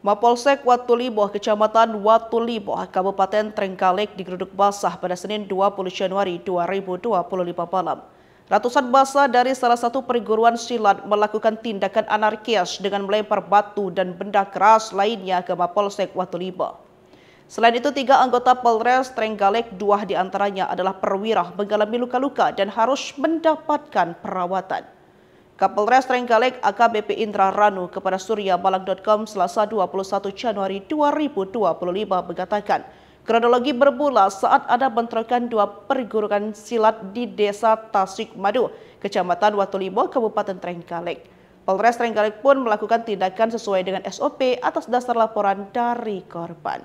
Mapolsek Watulimo, Kecamatan Watulimo, Kabupaten Trenggalek digeruduk basah pada Senin 20 Januari 2025 malam. Ratusan massa dari salah satu perguruan silat melakukan tindakan anarkis dengan melempar batu dan benda keras lainnya ke Mapolsek Watulimo. Selain itu, 3 anggota Polres Trenggalek, 2 diantaranya adalah perwira, mengalami luka-luka dan harus mendapatkan perawatan. Kapolres Trenggalek AKBP Indra Ranu kepada suryamalang.com Selasa 21 Januari 2025 mengatakan, kronologi bermula saat ada bentrokan 2 perguruan silat di Desa Tasik Madu, Kecamatan Watulimo, Kabupaten Trenggalek. Polres Trenggalek pun melakukan tindakan sesuai dengan SOP atas dasar laporan dari korban.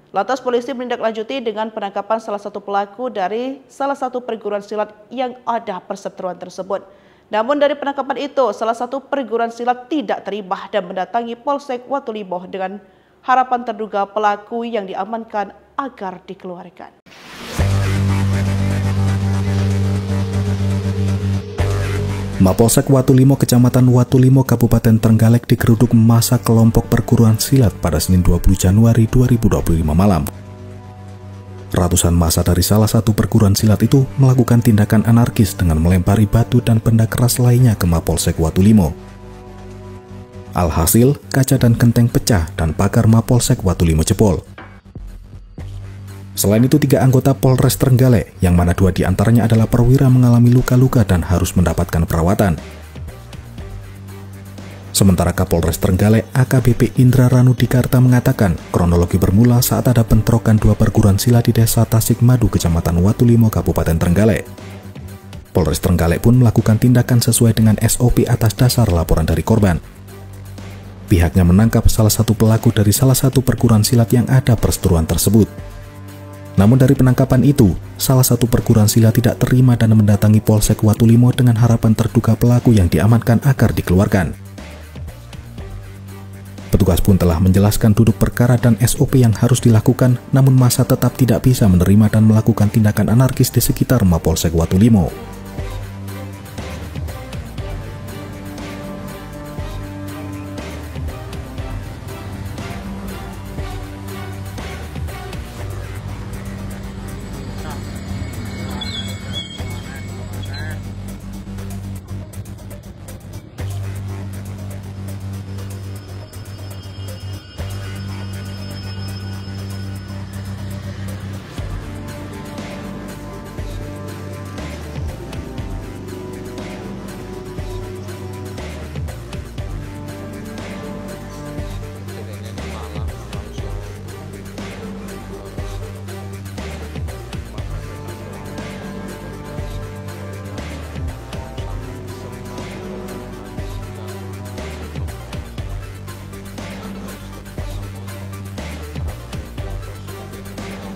Lantas polisi menindaklanjuti dengan penangkapan salah satu pelaku dari salah satu perguruan silat yang ada perseteruan tersebut. Namun dari penangkapan itu, salah satu perguruan silat tidak terima dan mendatangi Polsek Watulimo dengan harapan terduga pelaku yang diamankan agar dikeluarkan. Mapolsek Watulimo, Kecamatan Watulimo, Kabupaten Trenggalek digeruduk massa kelompok perguruan silat pada Senin 20 Januari 2025 malam. Ratusan massa dari salah satu perguruan silat itu melakukan tindakan anarkis dengan melempari batu dan benda keras lainnya ke Mapolsek Watulimo. Alhasil, kaca dan genteng pecah dan pagar Mapolsek Watulimo jebol. Selain itu, 3 anggota Polres Trenggalek, yang mana 2 diantaranya adalah perwira, mengalami luka-luka dan harus mendapatkan perawatan. Sementara Kapolres Trenggalek AKBP Indra Ranu Dikarta mengatakan, kronologi bermula saat ada bentrokan 2 perguruan silat di Desa Tasik Madu, Kecamatan Watulimo, Kabupaten Trenggalek. Polres Trenggalek pun melakukan tindakan sesuai dengan SOP atas dasar laporan dari korban. Pihaknya menangkap salah satu pelaku dari salah satu perguruan silat yang ada perseteruan tersebut. Namun dari penangkapan itu, salah satu perguruan silat tidak terima dan mendatangi Polsek Watulimo dengan harapan terduga pelaku yang diamankan agar dikeluarkan. Petugas pun telah menjelaskan duduk perkara dan SOP yang harus dilakukan, namun massa tetap tidak bisa menerima dan melakukan tindakan anarkis di sekitar Mapolsek Watulimo.